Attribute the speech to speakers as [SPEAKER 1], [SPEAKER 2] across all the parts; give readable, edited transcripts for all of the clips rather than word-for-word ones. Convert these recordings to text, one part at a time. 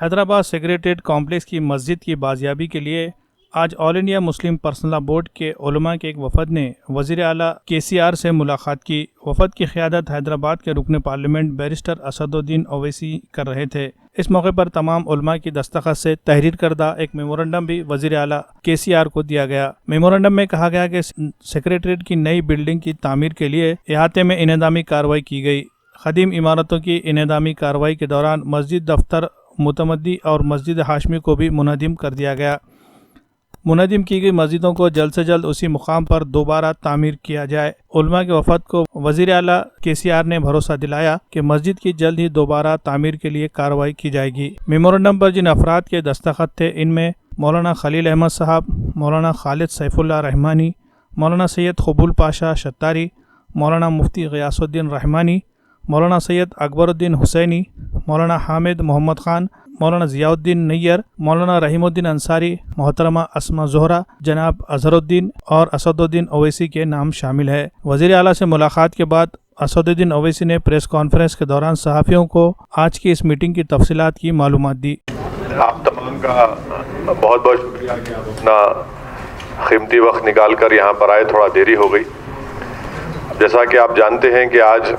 [SPEAKER 1] Hyderabad secretariat complex کی مسجد کی بازیابی کے لیے آج آل انڈیا مسلم پرسنل لا بورڈ کے علماء کے ایک وفد نے وزیر اعلیٰ KCR سے ملاقات کی۔ وفد کی قیادت حیدرآباد کے رکن پارلیمنٹ بیرسٹر اسد الدین اویسی کر رہے تھے۔ اس موقع پر تمام علماء کی دستخط سے تحریر کردہ ایک میمورنڈم بھی وزیر اعلیٰ KCR کو دیا گیا۔ میمورنڈم میں کہا گیا کہ سیکریٹریٹ کی نئی بلڈنگ کی تعمیر کے لیے احاطے میں انہدامی کارروائی کی گئی۔ قدیم عمارتوں کی انہدامی کارروائی کے دوران مسجد، دفتر، متمدی اور مسجد ہاشمی کو بھی منہدم کر دیا گیا۔ منہدم کی گئی مسجدوں کو جلد سے جلد اسی مقام پر دوبارہ تعمیر کیا جائے۔ علماء کے وفد کو وزیر اعلیٰ KCR نے بھروسہ دلایا کہ مسجد کی جلد ہی دوبارہ تعمیر کے لیے کارروائی کی جائے گی۔ میمورنڈم پر جن افراد کے دستخط تھے ان میں مولانا خلیل احمد صاحب، مولانا خالد سیف اللہ رحمانی، مولانا سید قبول پاشا شتاری، مولانا مفتی غیاث الدین رحمانی، مولانا سید اکبر الدین حسینی، مولانا حامد محمد خان، مولانا ضیاء الدین نیر، مولانا رحیم الدین انصاری، محترمہ اسما زہرا، جناب اظہر الدین اور اسد الدین اویسی کے نام شامل ہے۔ وزیر اعلیٰ سے ملاقات کے بعد اسد الدین اویسی نے پریس کانفرنس کے دوران صحافیوں کو آج کی اس میٹنگ کی تفصیلات کی معلومات دی۔
[SPEAKER 2] آپ تمام کا بہت بہت شکریہ کہ آپ اپنا قیمتی وقت نکال کر یہاں پر آئے، تھوڑا دیری ہو گئی۔ جیسا کہ آپ جانتے ہیں کہ آج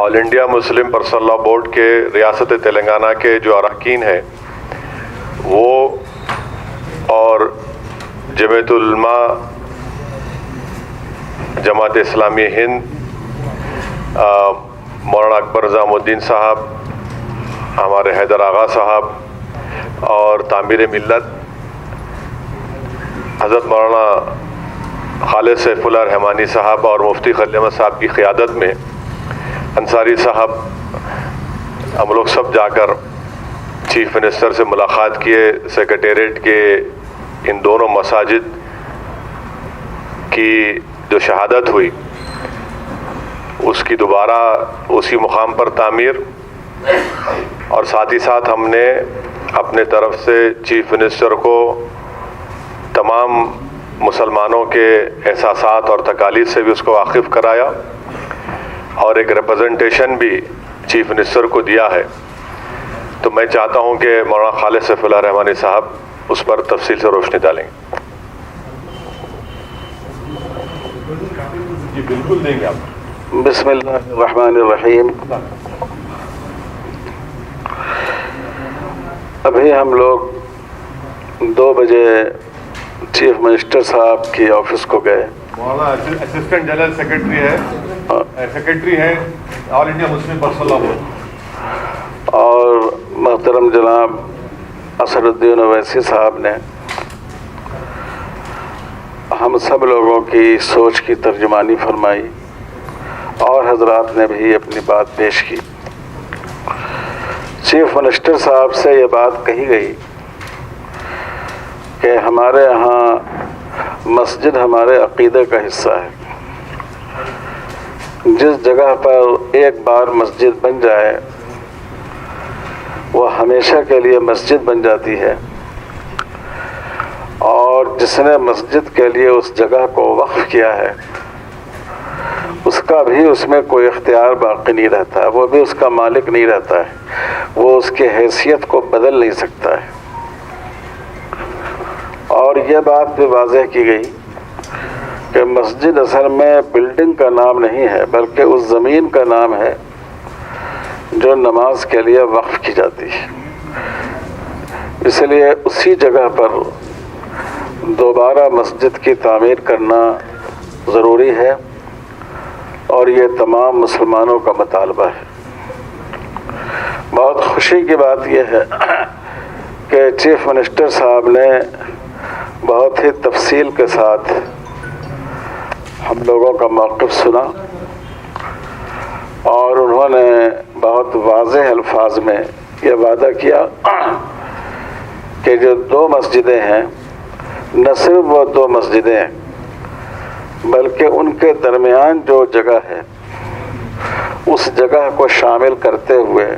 [SPEAKER 2] آل انڈیا مسلم پرسنل لا بورڈ کے ریاست تلنگانہ کے جو اراکین ہیں وہ اور جمعیت العلماء جماعت اسلامی ہند، مولانا اکبر نظام الدین صاحب، ہمارے حیدر آغا صاحب اور تعمیر ملت حضرت مولانا خالد سیف اللہ رحمانی صاحب اور مفتی خلیل احمد صاحب کی قیادت میں انصاری صاحب، ہم لوگ سب جا کر چیف منسٹر سے ملاقات کیے۔ سیکریٹریٹ کے ان دونوں مساجد کی جو شہادت ہوئی اس کی دوبارہ اسی مقام پر تعمیر، اور ساتھ ہی ساتھ ہم نے اپنے طرف سے چیف منسٹر کو تمام مسلمانوں کے احساسات اور تکالیف سے بھی اس کو واقف کرایا اور ایک ریپرزنٹیشن بھی چیف منسٹر کو دیا ہے۔ تو میں چاہتا ہوں کہ مولانا خالد سیف اللہ رحمانی صاحب اس پر تفصیل سے روشنی ڈالیں گے۔ جی بالکل دیں گے آپ۔
[SPEAKER 3] بسم اللہ الرحمن الرحیم۔ ابھی ہم لوگ 2 بجے چیف منسٹر صاحب کی آفس کو گئے۔
[SPEAKER 2] مولانا اسسٹنٹ جنرل سیکریٹری ہے آل انڈیا مسلم پرسنل لا بورڈ،
[SPEAKER 3] اور محترم جناب اسد الدین اویسی صاحب نے ہم سب لوگوں کی سوچ کی ترجمانی فرمائی اور حضرات نے بھی اپنی بات پیش کی۔ چیف منسٹر صاحب سے یہ بات کہی گئی کہ ہمارے ہاں مسجد ہمارے عقیدے کا حصہ ہے۔ جس جگہ پر ایک بار مسجد بن جائے وہ ہمیشہ کے لیے مسجد بن جاتی ہے، اور جس نے مسجد کے لیے اس جگہ کو وقف کیا ہے اس کا بھی اس میں کوئی اختیار باقی نہیں رہتا ہے، وہ بھی اس کا مالک نہیں رہتا ہے، وہ اس کی حیثیت کو بدل نہیں سکتا ہے۔ اور یہ بات بھی واضح کی گئی کہ مسجد اصل میں بلڈنگ کا نام نہیں ہے بلکہ اس زمین کا نام ہے جو نماز کے لیے وقف کی جاتی ہے۔ اس لیے اسی جگہ پر دوبارہ مسجد کی تعمیر کرنا ضروری ہے، اور یہ تمام مسلمانوں کا مطالبہ ہے۔ بہت خوشی کی بات یہ ہے کہ چیف منسٹر صاحب نے بہت ہی تفصیل کے ساتھ ہم لوگوں کا موقف سنا، اور انہوں نے بہت واضح الفاظ میں یہ وعدہ کیا کہ جو 2 مسجدیں ہیں، نہ صرف وہ 2 مسجدیں ہیں بلکہ ان کے درمیان جو جگہ ہے اس جگہ کو شامل کرتے ہوئے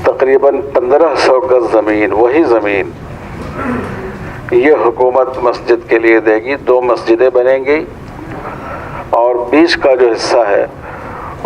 [SPEAKER 3] تقریباً 1500 گز زمین، وہی زمین یہ حکومت مسجد کے لیے دے گی۔ 2 مسجدیں بنیں گی، اور بیچ کا جو حصہ ہے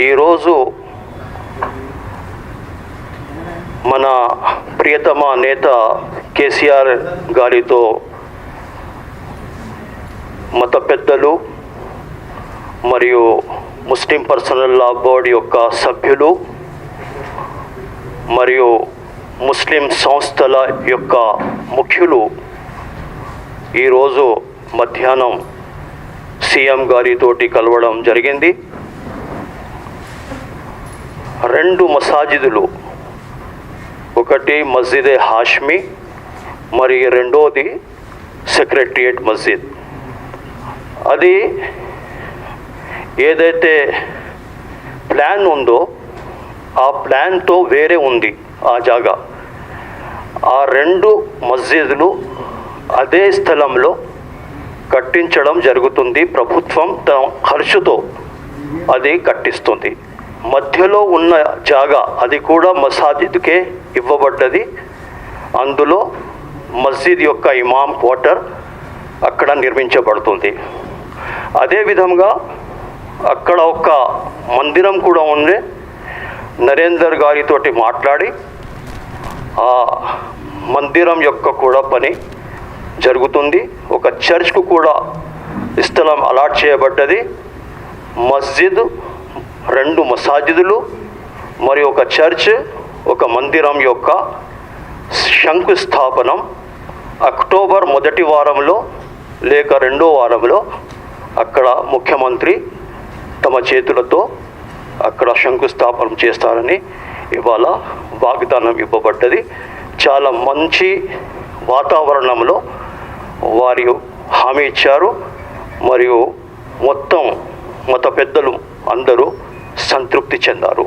[SPEAKER 4] ఈ రోజు మన ప్రియతమ నేత కేసీఆర్ గారితో మత పెద్దలు మరియు ముస్లిం పర్సనల్ లా బోర్డు యొక్క సభ్యులు మరియు ముస్లిం సంస్థల యొక్క ముఖ్యులు ఈరోజు మధ్యాహ్నం సీఎం గారితోటి కలవడం జరిగింది. రెండు మసాజిదులు, ఒకటి మస్జిద్ హాష్మి మరి రెండోది సెక్రటరియట్ మస్జిద్. అది ఏదైతే ప్లాన్ ఉందో ఆ ప్లాన్తో వేరే ఉంది ఆ జాగా. ఆ రెండు మస్జిదులు అదే స్థలంలో కట్టించడం జరుగుతుంది. ప్రభుత్వం తన ఖర్చుతో అది కట్టిస్తుంది. మధ్యలో ఉన్న జాగా అది కూడా మసాజిద్కే ఇవ్వబడ్డది. అందులో మస్జిద్ యొక్క ఇమాం క్వార్టర్ అక్కడ నిర్మించబడుతుంది. అదేవిధంగా అక్కడ ఒక మందిరం కూడా ఉంది. నరేందర్ గారితోటి మాట్లాడి ఆ మందిరం యొక్క కూడా పని జరుగుతుంది. ఒక చర్చ్కు కూడా స్థలం అలాట్ చేయబడ్డది. మస్జిద్, 2 మసాజిదులు మరియు ఒక చర్చ్, ఒక మందిరం యొక్క శంకుస్థాపనం అక్టోబర్ మొదటి వారంలో లేక 2వ వారంలో అక్కడ ముఖ్యమంత్రి తమ చేతులతో అక్కడ శంకుస్థాపనం చేస్తారని ఇవాళ వాగ్దానం ఇవ్వబడ్డది. చాలా మంచి వాతావరణంలో వారి హామీ ఇచ్చారు. మరియు మొత్తం మత పెద్దలు అందరూ సంతృప్తి చెందారు.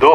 [SPEAKER 5] 2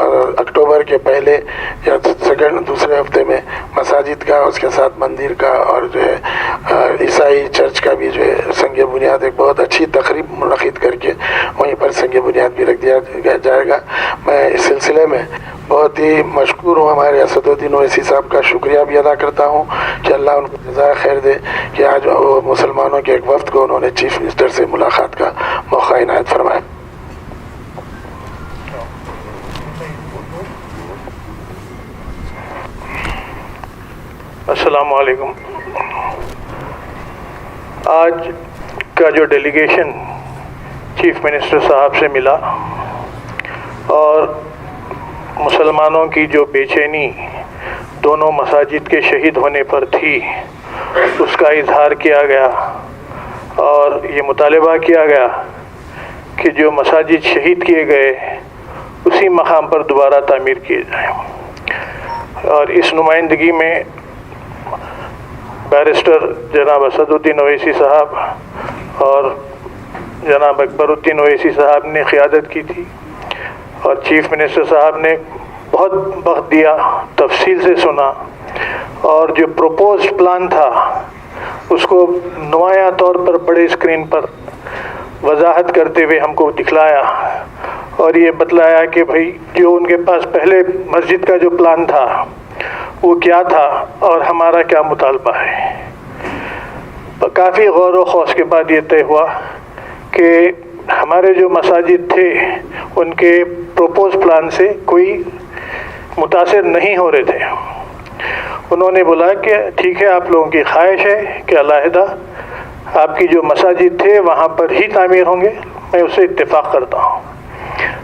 [SPEAKER 6] اکتوبر کے پہلے یا دوسرے ہفتے میں مساجد کا، اس کے ساتھ مندر کا اور جو ہے عیسائی چرچ کا بھی جو ہے سنگ بنیاد ایک بہت اچھی تقریب منعقد کر کے وہیں پر سنگ بنیاد بھی رکھ دیا جائے گا۔ میں اس سلسلے میں بہت ہی مشکور ہوں ہمارے اسد الدین اویسی صاحب کا شکریہ بھی ادا کرتا ہوں کہ اللہ ان کو جزائے خیر دے کہ آج وہ مسلمانوں کے ایک وفد کو انہوں نے چیف منسٹر سے ملاقات کا موقع عنایت فرمایا۔
[SPEAKER 7] السلام علیکم۔ آج کا جو ڈیلیگیشن چیف منسٹر صاحب سے ملا اور مسلمانوں کی جو بے چینی دونوں مساجد کے شہید ہونے پر تھی اس کا اظہار کیا گیا اور یہ مطالبہ کیا گیا کہ جو مساجد شہید کیے گئے اسی مقام پر دوبارہ تعمیر کیے جائیں۔ اور اس نمائندگی میں بیرسٹر جناب اسد الدین اویسی صاحب اور جناب اکبر الدین اویسی صاحب نے قیادت کی تھی اور چیف منسٹر صاحب نے بہت وقت دیا، تفصیل سے سنا اور جو پروپوزڈ پلان تھا اس کو نمایاں طور پر بڑے اسکرین پر وضاحت کرتے ہوئے ہم کو دکھلایا اور یہ بتلایا کہ بھئی جو ان کے پاس پہلے مسجد کا جو پلان تھا وہ کیا تھا اور ہمارا کیا مطالبہ ہے۔ کافی غور و خوض کے بعد یہ طے ہوا کہ ہمارے جو مساجد تھے ان کے پروپوز پلان سے کوئی متاثر نہیں ہو رہے تھے۔ انہوں نے بولا کہ ٹھیک ہے، آپ لوگوں کی خواہش ہے کہ علیحدہ آپ کی جو مساجد تھے وہاں پر ہی تعمیر ہوں گے، میں اس سے اتفاق کرتا ہوں۔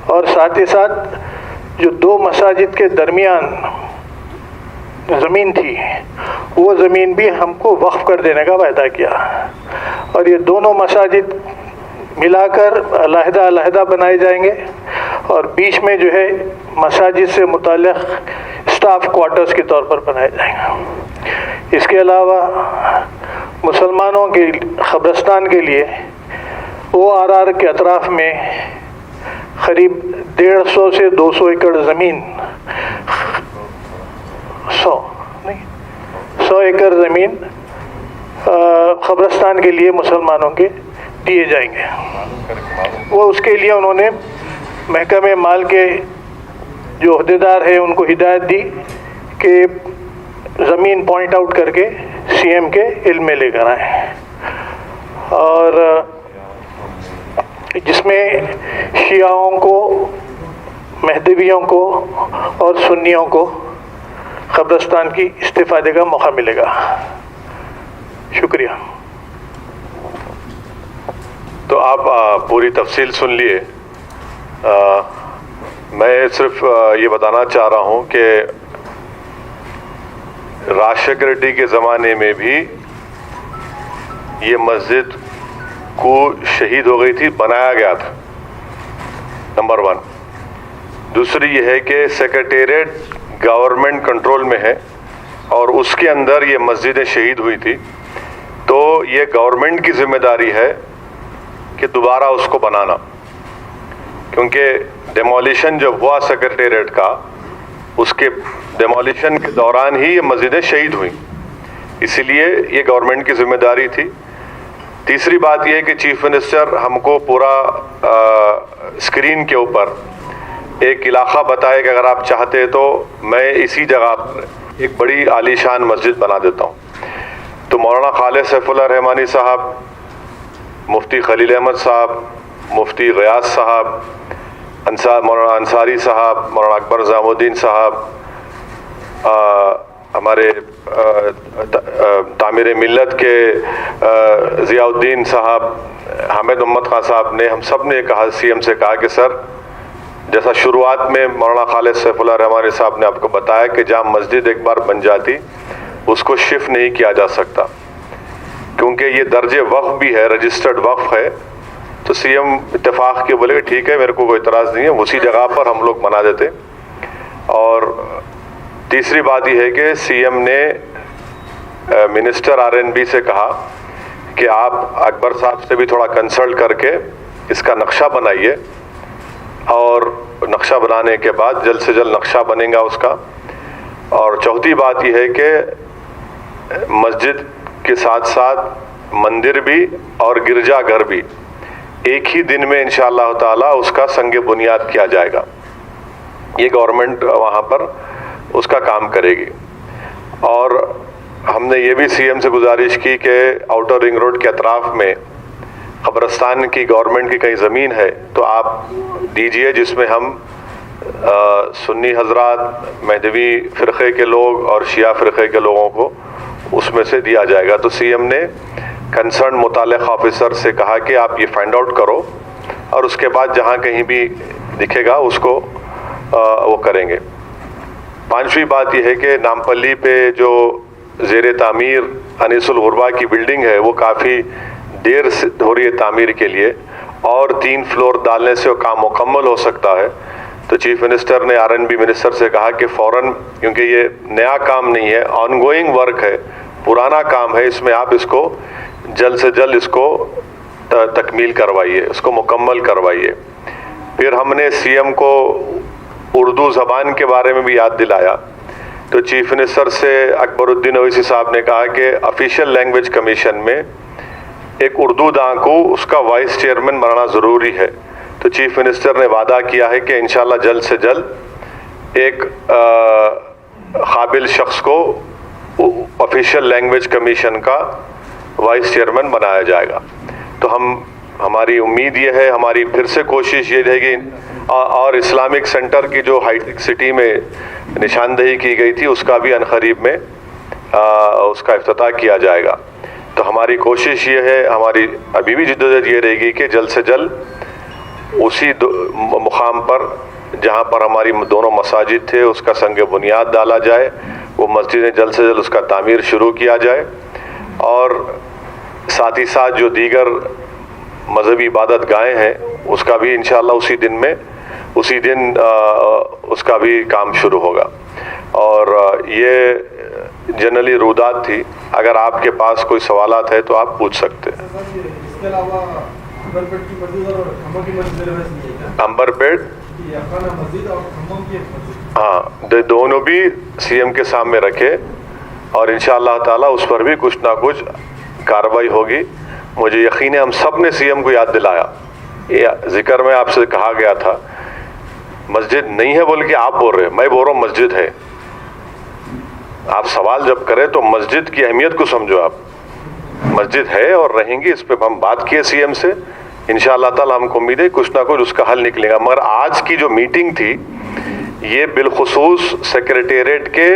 [SPEAKER 7] اور ساتھ ہی ساتھ جو دو مساجد کے درمیان زمین تھی وہ زمین بھی ہم کو وقف کر دینے کا وعدہ کیا اور یہ دونوں مساجد ملا کر علیحدہ علیحدہ بنائے جائیں گے اور بیچ میں جو ہے مساجد سے متعلق اسٹاف کوارٹرز کے طور پر بنائے جائیں گے۔ اس کے علاوہ مسلمانوں کے قبرستان کے لیے ORR کے اطراف میں قریب 150 سے 200 ایکڑ زمین 100 ایکڑ زمین قبرستان کے لیے مسلمانوں کے دیے جائیں گے۔ وہ اس کے لیے انہوں نے محکمہ مال کے جو عہدیدار ہیں ان کو ہدایت دی کہ زمین پوائنٹ آؤٹ کر کے CM کے علم میں لے کر آئیں، اور جس میں شیعوں کو، مہدویوں کو اور سنیوں کو قبرستان کی استفادے کا موقع ملے گا۔ شکریہ۔
[SPEAKER 2] تو آپ پوری تفصیل سن لیے۔ میں صرف یہ بتانا چاہ رہا ہوں کہ راشٹر ریڈی کے زمانے میں بھی یہ مسجد کو شہید ہو گئی تھی، بنایا گیا تھا، نمبر 1۔ دوسری یہ ہے کہ سیکریٹریٹ گورنمنٹ کنٹرول میں ہے اور اس کے اندر یہ مسجدیں شہید ہوئی تھی، تو یہ گورنمنٹ کی ذمہ داری ہے کہ دوبارہ اس کو بنانا، کیونکہ ڈیمولیشن جب ہوا سیکریٹریٹ کا، اس کے ڈیمولیشن کے دوران ہی یہ مسجدیں شہید ہوئیں، اسی لیے یہ گورنمنٹ کی ذمہ داری تھی۔ تیسری بات یہ ہے کہ چیف منسٹر ہم کو پورا اسکرین کے اوپر ایک علاقہ بتائے کہ اگر آپ چاہتے تو میں اسی جگہ پر ایک بڑی عالیشان مسجد بنا دیتا ہوں۔ تو مولانا خالد سیف اللہ رحمانی صاحب، مفتی خلیل احمد صاحب، مفتی غیاث صاحب، مولانا انصاری صاحب، مولانا اکبر نظام الدین صاحب، ہمارے تعمیر ملت کے ضیاء الدین صاحب، حامد محمد خان صاحب نے، ہم سب نے کہا، CM سے کہا کہ سر، جیسا شروعات میں مولانا خالد سیف اللہ رحمانی صاحب نے آپ کو بتایا کہ جہاں مسجد ایک بار بن جاتی اس کو شفٹ نہیں کیا جا سکتا، کیونکہ یہ درجے وقف بھی ہے، رجسٹرڈ وقف ہے۔ تو CM اتفاق کے بولے کہ ٹھیک ہے، میرے کو کوئی اعتراض نہیں ہے، اسی جگہ پر ہم لوگ بنا دیتے۔ اور تیسری بات یہ ہے کہ CM نے منسٹر RNB سے کہا کہ آپ اکبر صاحب سے بھی تھوڑا کنسلٹ کر کے اس کا نقشہ بنائیے اور نقشہ بنانے کے بعد جلد سے جلد نقشہ بنے گا اس کا. اور چوتھی بات یہ ہے کہ مسجد کے ساتھ ساتھ مندر بھی اور گرجا گھر بھی ایک ہی دن میں انشاءاللہ تعالی اس کا سنگ بنیاد کیا جائے گا. یہ گورنمنٹ وہاں پر اس کا کام کرے گی. اور ہم نے یہ بھی سی ایم سے گزارش کی کہ آؤٹر رنگ روڈ کے اطراف میں قبرستان کی گورنمنٹ کی کہیں زمین ہے تو آپ دیجئے, جس میں ہم سنی حضرات, مہدوی فرقے کے لوگ اور شیعہ فرقے کے لوگوں کو اس میں سے دیا جائے گا. تو سی ایم نے کنسرن متعلقہ آفیسر سے کہا کہ آپ یہ فائنڈ آؤٹ کرو اور اس کے بعد جہاں کہیں بھی دکھے گا اس کو وہ کریں گے. پانچویں بات یہ ہے کہ نامپلی پہ جو زیر تعمیر انیس الغربا کی بلڈنگ ہے وہ کافی دیر سے ہو رہی ہے تعمیر کے لیے, اور 3 فلور ڈالنے سے وہ کام مکمل ہو سکتا ہے. تو چیف منسٹر نے R&B منسٹر سے کہا کہ فوراً, کیونکہ یہ نیا کام نہیں ہے, آن گوئنگ ورک ہے, پرانا کام ہے, اس میں آپ اس کو جلد سے جلد اس کو تکمیل کروائیے, اس کو مکمل کروائیے. پھر ہم نے سی ایم کو اردو زبان کے بارے میں بھی یاد دلایا. تو چیف منسٹر سے اکبر الدین اویسی صاحب نے کہا کہ آفیشیل لینگویج کمیشن میں ایک اردو داں کو اس کا وائس چیئرمین بنانا ضروری ہے. تو چیف منسٹر نے وعدہ کیا ہے کہ انشاءاللہ جلد سے جلد ایک قابل شخص کو آفیشیل لینگویج کمیشن کا وائس چیئرمین بنایا جائے گا. تو ہماری امید یہ ہے, ہماری پھر سے کوشش یہ رہے گی, اور اسلامک سینٹر کی جو ہائی ٹیک سٹی میں نشاندہی کی گئی تھی اس کا بھی عنقریب میں اس کا افتتاح کیا جائے گا. تو ہماری کوشش یہ ہے, ہماری ابھی بھی جدوجہد یہ رہے گی کہ جلد سے جلد اسی مقام پر جہاں پر ہماری دونوں مساجد تھے اس کا سنگ بنیاد ڈالا جائے, وہ مسجدیں جلد سے جلد اس کا تعمیر شروع کیا جائے, اور ساتھ ہی ساتھ جو دیگر مذہبی عبادت گاہیں ہیں اس کا بھی انشاءاللہ اسی دن اس کا بھی کام شروع ہوگا. اور یہ جنرلی رودات تھی, اگر آپ کے پاس کوئی سوالات ہے تو آپ پوچھ سکتے ہیں.
[SPEAKER 8] اس کے علاوہ امبرپیٹ کی مسجد اور کھمم کی مسجد,
[SPEAKER 2] امبرپیٹ
[SPEAKER 8] مسجد اور کھمم کی مسجد,
[SPEAKER 2] ہاں دونوں بھی سی ایم کے سامنے رکھے, اور انشاءاللہ تعالی اس پر بھی کچھ نہ کچھ کارروائی ہوگی. مجھے یقین ہے ہم سب نے سی ایم کو یاد دلایا. یہ ذکر میں آپ سے کہا گیا تھا مسجد نہیں ہے بول کے آپ بول رہے, میں بول رہا ہوں مسجد ہے. آپ سوال جب کریں تو مسجد کی اہمیت کو سمجھو. آپ مسجد ہے اور رہیں گی, اس پہ ہم بات کیے سی ایم سے, انشاءاللہ تعالی ہم کو امید ہے کچھ نہ کچھ اس کا حل نکلے گا. مگر آج کی جو میٹنگ تھی یہ بالخصوص سیکریٹریٹ کے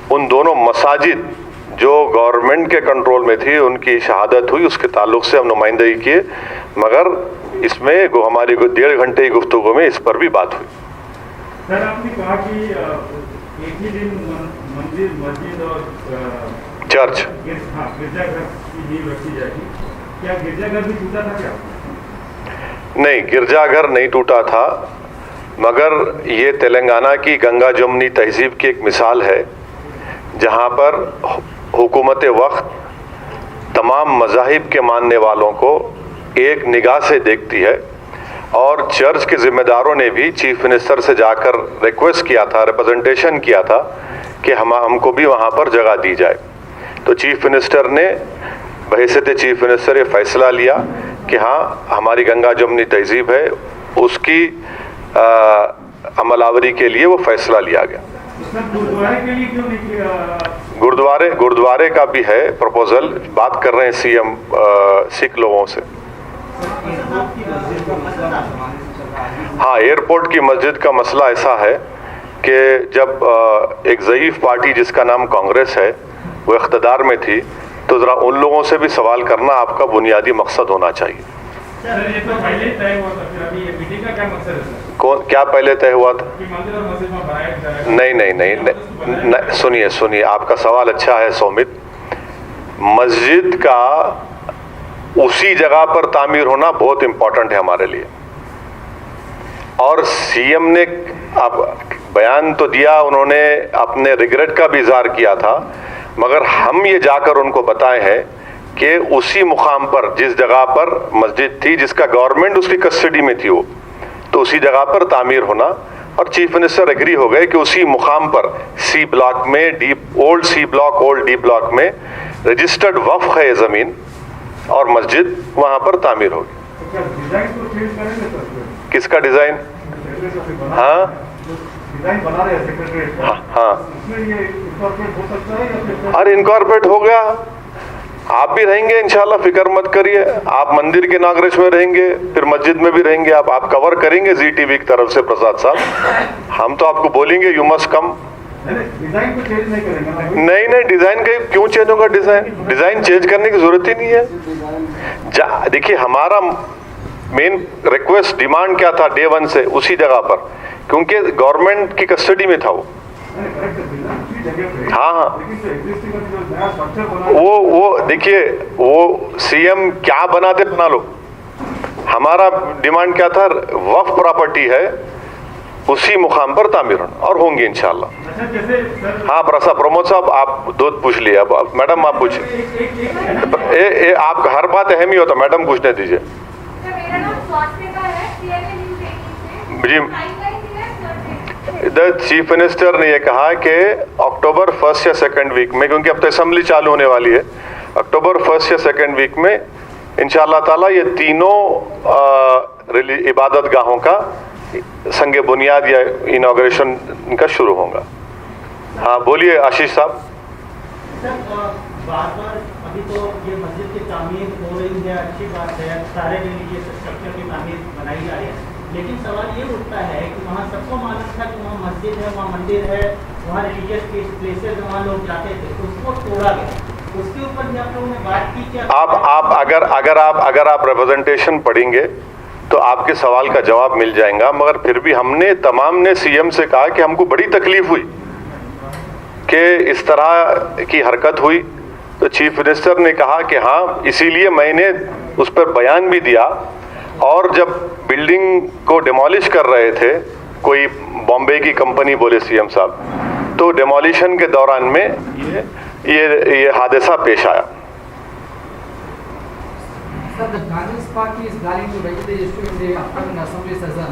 [SPEAKER 2] ان دونوں مساجد جو گورنمنٹ کے کنٹرول میں تھی ان کی شہادت ہوئی, اس کے تعلق سے ہم نمائندگی کیے, مگر اس میں ہماری 1.5 گھنٹے کی گفتگو میں اس پر بھی بات ہوئی.
[SPEAKER 8] سر آپ نے کہا کہ ایک ہی دن مسجد اور
[SPEAKER 2] چرچ
[SPEAKER 8] گرجا گھر کی نیو رکھی جائے گی, کیا گرجا گھر بھی ٹوٹا تھا کیا؟
[SPEAKER 2] نہیں, گرجا گھر نہیں ٹوٹا تھا, مگر یہ تلنگانہ کی گنگا جمنی تہذیب کی ایک مثال ہے جہاں پر حکومت وقت تمام مذاہب کے ماننے والوں کو ایک نگاہ سے دیکھتی ہے, اور چرچ کے ذمہ داروں نے بھی چیف منسٹر سے جا کر ریکویسٹ کیا تھا, ریپرزنٹیشن کیا تھا کہ ہم کو بھی وہاں پر جگہ دی جائے. تو چیف منسٹر نے بحیثیت چیف منسٹر یہ فیصلہ لیا کہ ہاں ہماری گنگا جمنی تہذیب ہے, اس کی عمل آوری کے لیے وہ فیصلہ لیا گیا. گردوارے کا بھی ہے پروپوزل, بات کر رہے ہیں سی ایم سکھ لوگوں سے. ہاں, ایئرپورٹ کی مسجد کا مسئلہ ایسا ہے کہ جب ایک ضعیف پارٹی جس کا نام کانگریس ہے وہ اقتدار میں تھی, تو ذرا ان لوگوں سے بھی سوال کرنا آپ کا بنیادی مقصد ہونا چاہیے. کیا پہلے طے ہوا تھا؟ نہیں, سنیے, آپ کا سوال اچھا ہے سومت. مسجد کا اسی جگہ پر تعمیر ہونا بہت امپورٹنٹ ہے ہمارے لیے, اور سی ایم نے اب بیان تو دیا, انہوں نے اپنے ریگریٹ کا بھی اظہار کیا تھا, مگر ہم یہ جا کر ان کو بتائے ہیں کہ اسی مقام پر جس جگہ پر مسجد تھی جس کا گورنمنٹ اس کی کسٹڈی میں تھی وہ, تو تو اسی جگہ پر تعمیر ہونا، اور چیف منسٹر ایگری ہو گئے کہ اسی مقام پر سی بلاک میں اولڈ سی بلاک اولڈ ڈی بلاک میں رجسٹرڈ وقف ہے یہ زمین اور مسجد وہاں پر تعمیر ہوگی۔ کس کا ڈیزائن؟ ہاں ہاں ارے انکارپوریٹ ہو گیا، آپ بھی رہیں گے انشاءاللہ، فکر مت کریے، آپ مندر کے اناگریشن میں رہیں گے، پھر مسجد میں بھی رہیں گے، آپ کور کریں گے زی ٹی وی کی طرف سے پرساد صاحب، ہم تو آپ کو بولیں گے یو مسٹ کم۔ نہیں ڈیزائن کا کیوں چینج ہوگا؟ ڈیزائن چینج کرنے کی ضرورت ہی نہیں ہے۔ دیکھیے ہمارا مین ریکویسٹ ڈیمانڈ کیا تھا ڈے ون سے اسی جگہ پر، کیونکہ گورنمنٹ کی کسٹڈی میں تھا وہ۔ ہاں وہ دیکھیے وہ سی ایم کیا بنا دے بنا لو، ہمارا ڈیمانڈ کیا تھا؟ وقف پراپرٹی ہے اسی مقام پر تعمیر ہونا، اور ہوں گی انشاءاللہ۔ ہاں پرمود صاحب آپ دو پوچھ لیے، اب میڈم آپ پوچھیں، آپ کا ہر بات اہم ہی ہوتا، میڈم پوچھنے دیجیے جی۔ ادھر چیف منسٹر نے یہ کہا کہ اکتوبر 1 یا 2 ویک میں، کیونکہ اب تو اسمبلی چالو ہونے والی ہے، اکتوبر 1 یا 2 ویک میں انشاءاللہ تعالیٰ یہ تینوں عبادت گاہوں کا سنگ بنیاد یا انوگریشن ان کا شروع ہوگا۔ ہاں بولیے آشیش صاحب۔
[SPEAKER 9] بار بار ابھی تو یہ مسجد کی تعمیر ہو رہی ہے، اچھی بات ہے، سارے ریلیجیس اسٹرکچر کی تعمیر بنائی جا رہی ہے، لیکن سوال یہ اٹھتا ہے کہ وہاں سب کو معلوم تھا کہ وہاں مسجد ہے، وہاں مندر ہے، وہاں ریلیجیس پلیسز ہیں، وہاں لوگ جاتے تھے، اس کو توڑا گیا، اس کے اوپر بھی آپ لوگوں نے بات کی کہ
[SPEAKER 2] اگر آپ ریپرزنٹیشن پڑھیں گے تو آپ کے سوال کا جواب مل جائے گا، مگر پھر بھی ہم نے تمام نے سی ایم سے کہا کہ ہم کو بڑی تکلیف ہوئی کہ اس طرح کی حرکت ہوئی، تو چیف منسٹر نے کہا کہ ہاں اسی لیے میں نے اس پر بیان بھی دیا، اور جب بلڈنگ کو ڈیمالش کر رہے تھے کوئی بامبے کی کمپنی بولے سی ایم صاحب، تو ڈیمالیشن کے دوران میں یہ حادثہ پیش آیا۔
[SPEAKER 10] Sir, the Congress party is planning to raise the issue in the upcoming assembly session.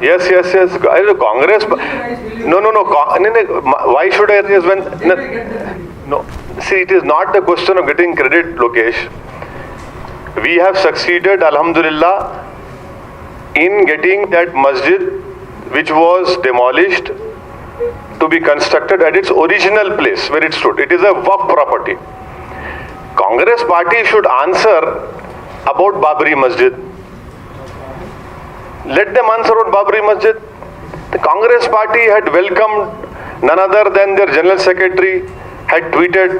[SPEAKER 2] yes. Congress. No. Why should I raise when? No. See, it is not the question of getting credit, Lokesh. We have succeeded, alhamdulillah, in getting that masjid which was demolished to be constructed at its original place where it stood. It is a waqf property. Congress party should answer about Babri Masjid. Let them answer about Babri Masjid. The Congress party had welcomed none other than their general secretary had tweeted.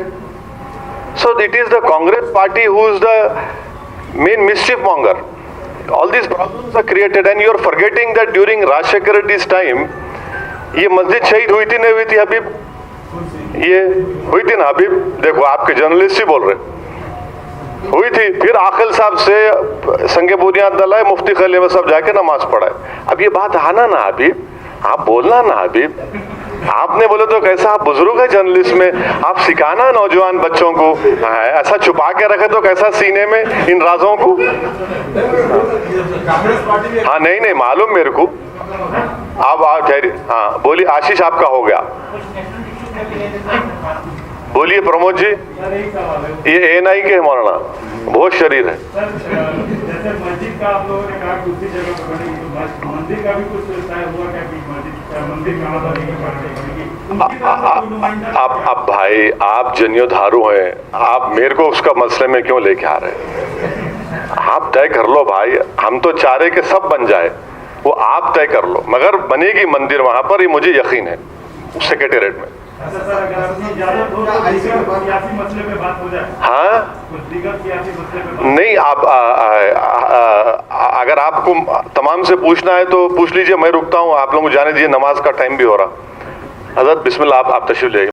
[SPEAKER 2] So it is the Congress party who is the main mischief monger. All these problems are created, and you are forgetting that during Rajshekhar Reddy's time یہ مسجد شہید ہوئی تھی نہیں ہوئی تھی حبیب؟ یہ ہوئی تھی نا حبیب؟ دیکھو آپ کے جرنلسٹ ہی بول رہے، ہوئی تھی۔ پھر عاقل صاحب سے سنگ بنیاد ڈلا ہے، مفتی خلیل میں سب جا کے نماز پڑھا ہے۔ اب یہ بات آنا نا حبیب، آپ بولنا نا حبیب، آپ نے بولے تو کیسا آپ بزرگ ہے جرنلسٹ میں، آپ سکھانا نوجوان بچوں کو، ایسا چھپا کے رکھے تو کیسا سینے میں ان رازوں کو۔ ہاں نہیں معلوم میرے کو، آپ ہاں بولیے آشیش، آپ کا ہو گیا، بولیے پرمود جی۔ یہ اے این آئی کے مولانا بہت شریر ہے۔
[SPEAKER 8] جیسے مسجد کا آپ لوگوں نے کہا دوسری جگہ پر بنے گی، تو مندر کا بھی کچھ طے ہوا کیا کہ مندر کہاں بنے گی؟
[SPEAKER 2] اب بھائی آپ جنیو دھارو ہیں، آپ میرے کو اس کا مسئلے میں کیوں لے کے آ رہے ہیں؟ آپ طے کر لو بھائی، ہم تو چاہ رہے کہ سب بن جائے، وہ آپ طے کر لو، مگر بنے گی مندر وہاں پر، یہ مجھے یقین ہے سیکریٹریٹ میں۔ ہاں نہیں، آپ اگر آپ کو تمام سے پوچھنا ہے تو پوچھ لیجئے، میں رکتا ہوں، آپ لوگوں کو جانے دیجیے، نماز کا ٹائم بھی ہو رہا۔ حضرت بسم اللہ، آپ تشریف لے